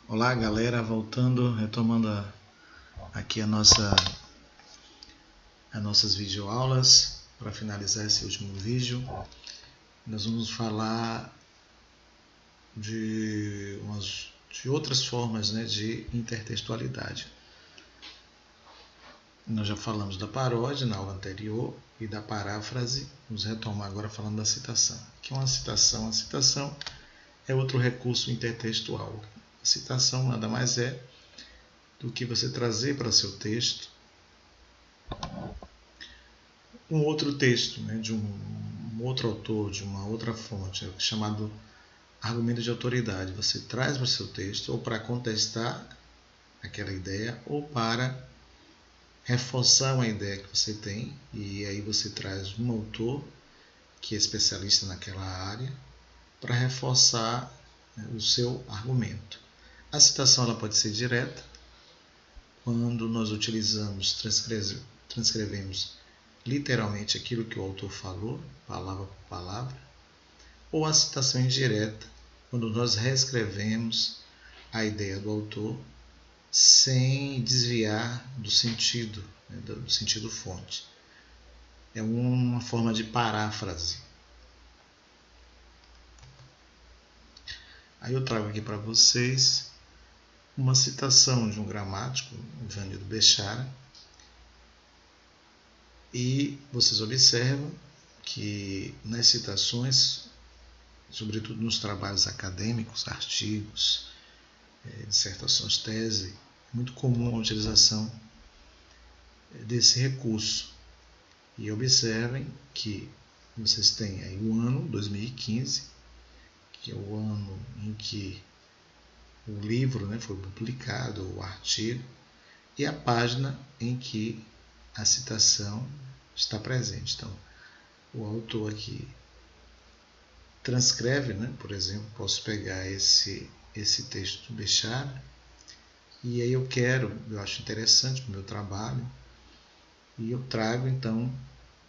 Olá galera, retomando aqui as nossas videoaulas. Para finalizar esse último vídeo, nós vamos falar de outras formas, né, de intertextualidade. Nós já falamos da paródia na aula anterior e da paráfrase. Vamos retomar agora falando da citação. O que é uma citação? A citação é outro recurso intertextual. A citação nada mais é do que você trazer para seu texto um outro texto, né, de um outro autor, de uma outra fonte, chamado argumento de autoridade. Você traz para o seu texto ou para contestar aquela ideia ou para reforçar uma ideia que você tem, e aí você traz um autor que é especialista naquela área para reforçar, né, o seu argumento. A citação ela pode ser direta, quando nós transcrevemos literalmente aquilo que o autor falou, palavra por palavra, ou a citação indireta, quando nós reescrevemos a ideia do autor sem desviar do sentido, né, do sentido fonte. É uma forma de paráfrase. Aí eu trago aqui para vocês uma citação de um gramático, Ivanildo Bechara, e vocês observam que nas citações, sobretudo nos trabalhos acadêmicos, artigos, dissertações, tese, é muito comum a utilização desse recurso. E observem que vocês têm aí o ano 2015, que é o ano em que o livro, né, foi publicado, o artigo, e a página em que a citação está presente. Então, o autor aqui transcreve, né, por exemplo, posso pegar esse texto do Bechara, e aí eu acho interessante para o meu trabalho, e eu trago então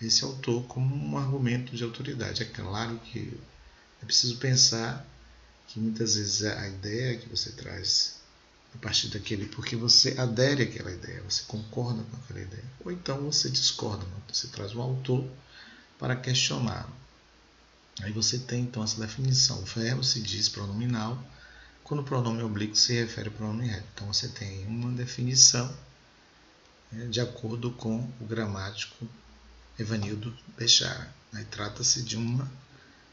esse autor como um argumento de autoridade. É claro que é preciso pensar que muitas vezes a ideia que você traz a partir daquele, porque você adere àquela ideia, você concorda com aquela ideia, ou então você discorda, né? Você traz um autor para questioná-lo. Aí você tem então essa definição: o verbo se diz pronominal quando o pronome oblíquo se refere ao pronome reto. Então você tem uma definição, né, de acordo com o gramático Ivanildo Bechara. Aí trata-se de uma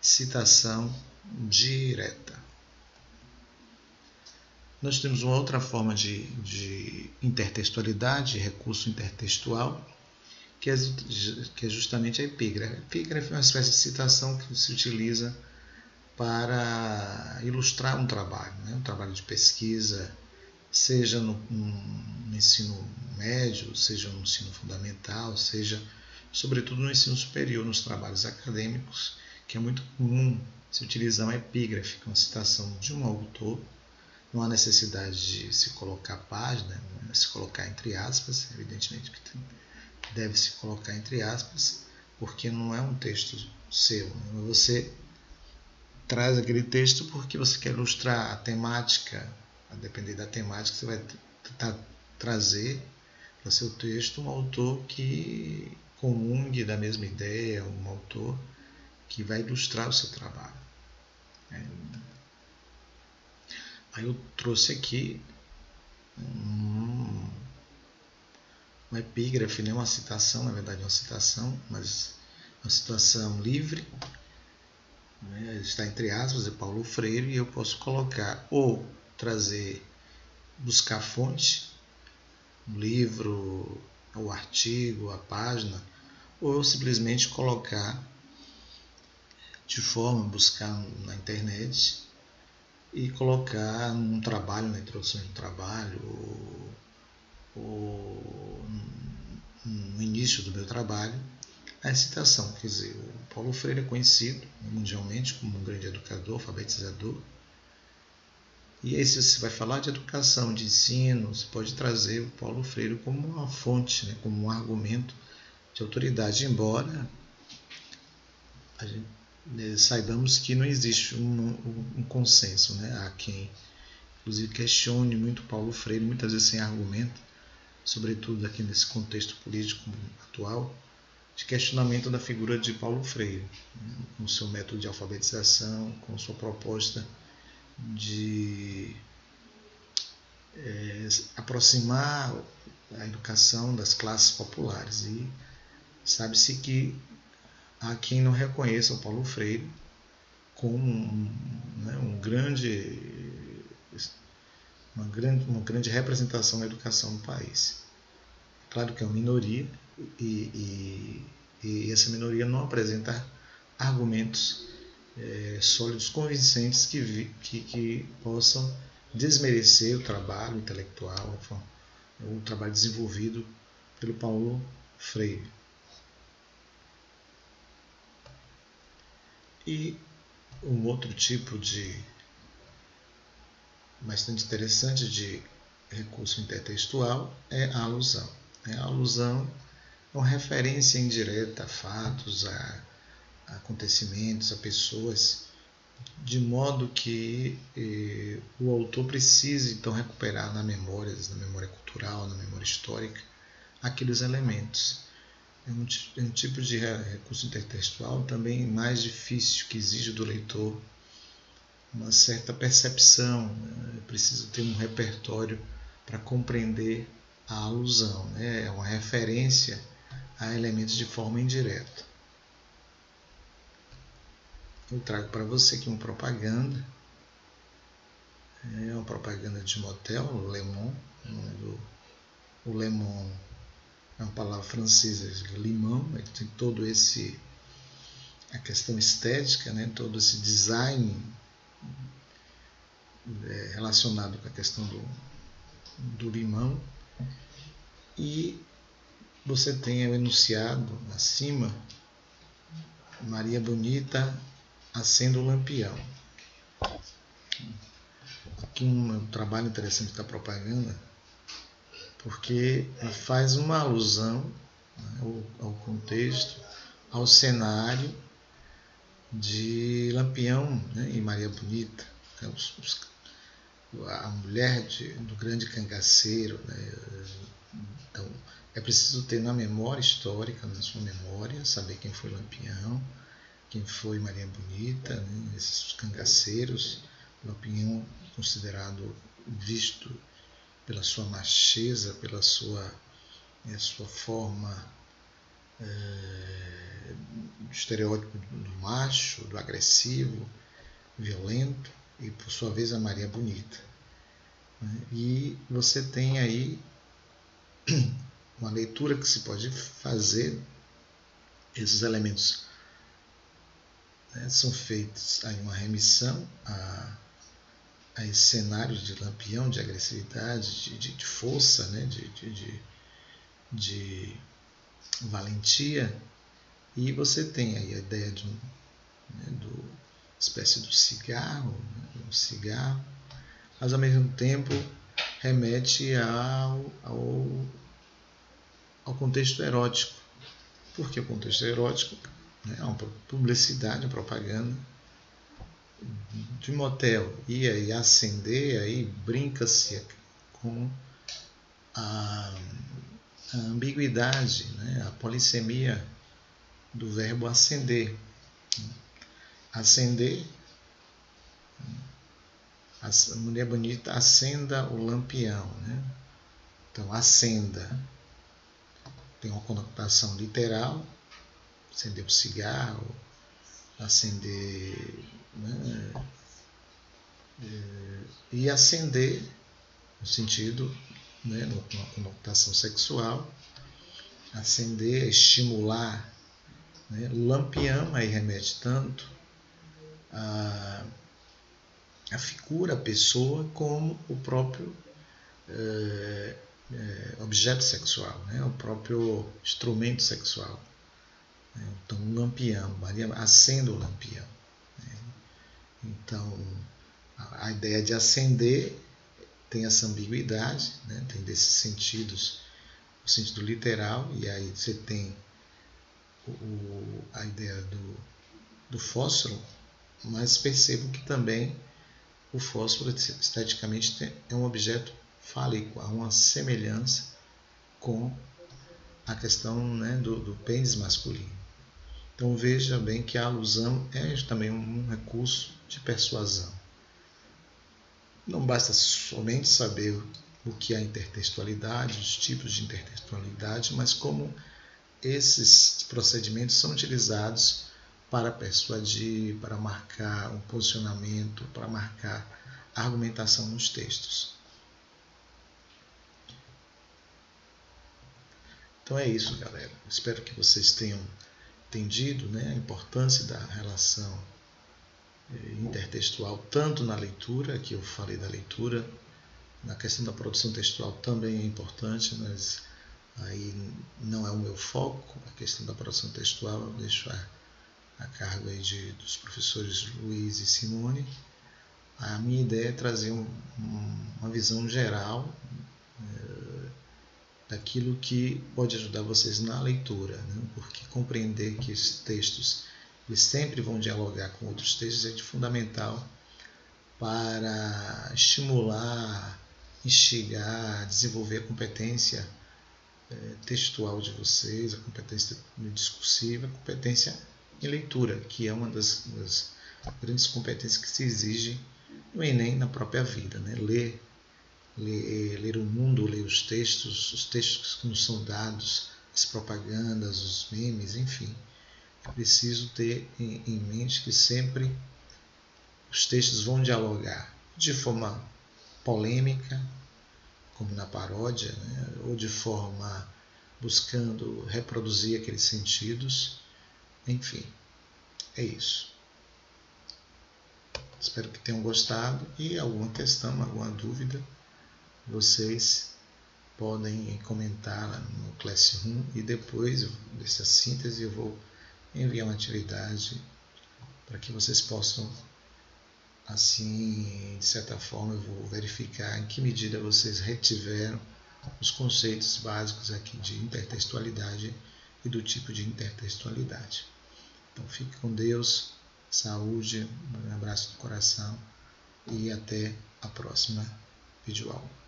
citação direta. Nós temos uma outra forma de intertextualidade, recurso intertextual, que é justamente a epígrafe. A epígrafe é uma espécie de citação que se utiliza para ilustrar um trabalho, né? Um trabalho de pesquisa, seja no ensino médio, seja no ensino fundamental, seja sobretudo no ensino superior, nos trabalhos acadêmicos, que é muito comum se utilizar uma epígrafe, que é uma citação de um autor. Não há necessidade de se colocar página, se colocar entre aspas, evidentemente que deve se colocar entre aspas, porque não é um texto seu, né? Você traz aquele texto porque você quer ilustrar a temática. A depender da temática, você vai trazer para seu texto um autor que comungue da mesma ideia, um autor que vai ilustrar o seu trabalho. Aí eu trouxe aqui uma epígrafe, né? Uma citação, na verdade uma citação, mas uma citação livre, né? Está entre aspas, é Paulo Freire, e eu posso colocar ou buscar fonte, um livro, o artigo, a página, ou eu simplesmente colocar buscar na internet e colocar num trabalho, na introdução de um trabalho, ou no início do meu trabalho, a citação. Quer dizer, o Paulo Freire é conhecido mundialmente como um grande educador, alfabetizador. E aí, se você vai falar de educação, de ensino, você pode trazer o Paulo Freire como uma fonte, né, como um argumento de autoridade, embora saibamos que não existe um consenso, né? Há quem, inclusive, questione muito Paulo Freire, muitas vezes sem argumento, sobretudo aqui nesse contexto político atual, de questionamento da figura de Paulo Freire, né? Com seu método de alfabetização, com sua proposta de aproximar a educação das classes populares. E sabe-se que há quem não reconheça o Paulo Freire como uma grande representação da educação no país. Claro que é uma minoria e essa minoria não apresenta argumentos sólidos, convincentes que possam desmerecer o trabalho intelectual, o trabalho desenvolvido pelo Paulo Freire. E um outro tipo bastante interessante de recurso intertextual é a alusão. A alusão é uma referência indireta a fatos, a acontecimentos, a pessoas, de modo que o autor precise então recuperar na memória cultural, na memória histórica, aqueles elementos. É um tipo de recurso intertextual também mais difícil, que exige do leitor uma certa percepção, né? Precisa ter um repertório para compreender a alusão, né? É uma referência a elementos de forma indireta. Eu trago para você aqui uma propaganda, é uma propaganda de motel, o Le Mon. O Le Mon é uma palavra francesa, limão, ele tem todo a questão estética, né, todo esse design relacionado com a questão do limão. E você tem o enunciado acima: Maria Bonita acende o lampião. Aqui um trabalho interessante da propaganda, porque faz uma alusão, né, ao contexto, ao cenário de Lampião, né, e Maria Bonita, né, a mulher do grande cangaceiro, né. Então é preciso ter na memória histórica, na sua memória, saber quem foi Lampião, quem foi Maria Bonita, né, esses cangaceiros. Lampião considerado, visto pela sua macheza, pela sua forma, do estereótipo do macho, do agressivo, violento, e por sua vez a Maria Bonita. E você tem aí uma leitura que se pode fazer. Esses elementos, né, são feitos aí uma remissão a esse cenário de Lampião, de agressividade, de força, né, de valentia. E você tem aí a ideia de espécie do cigarro, né, um cigarro, mas ao mesmo tempo remete ao contexto erótico. Por que o contexto erótico? É uma publicidade, uma propaganda de motel. E aí acender, aí brinca-se com a ambiguidade, né, a polissemia do verbo acender. Acender, a mulher bonita acenda o lampião, né? Então acenda tem uma conotação literal, acender o cigarro, acender, né, e acender no sentido, né, numa conotação sexual, acender, estimular, né? Lampião aí remete tanto a figura, a pessoa, como o próprio objeto sexual, né? O próprio instrumento sexual. Então, um lampião, Maria acende o lampião. Então, a ideia de acender tem essa ambiguidade, né? Tem desses sentidos, o sentido literal, e aí você tem a ideia do fósforo, mas percebo que também o fósforo esteticamente é um objeto fálico, há uma semelhança com a questão, né, do pênis masculino. Então veja bem que a alusão é também um recurso de persuasão. Não basta somente saber o que é a intertextualidade, os tipos de intertextualidade, mas como esses procedimentos são utilizados para persuadir, para marcar um posicionamento, para marcar a argumentação nos textos. Então é isso, galera. Espero que vocês tenham entendido, né, a importância da relação intertextual, tanto na leitura, que eu falei da leitura, na questão da produção textual também é importante, mas aí não é o meu foco, a questão da produção textual eu deixo a cargo aí dos professores Luiz e Simone. A minha ideia é trazer uma visão geral daquilo que pode ajudar vocês na leitura, né? Porque compreender que os textos eles sempre vão dialogar com outros textos é fundamental para estimular, instigar, desenvolver a competência textual de vocês, a competência discursiva, a competência em leitura, que é uma das grandes competências que se exige no Enem, na própria vida, né? Ler o mundo, ler os textos que nos são dados, as propagandas, os memes, enfim. É preciso ter em mente que sempre os textos vão dialogar de forma polêmica, como na paródia, né? Ou de forma buscando reproduzir aqueles sentidos. Enfim, é isso. Espero que tenham gostado e alguma questão, alguma dúvida, vocês podem comentar lá no Classroom e depois dessa síntese eu vou enviar uma atividade para que vocês possam, assim, de certa forma, eu vou verificar em que medida vocês retiveram os conceitos básicos aqui de intertextualidade e do tipo de intertextualidade. Então fique com Deus, saúde, um abraço do coração e até a próxima videoaula.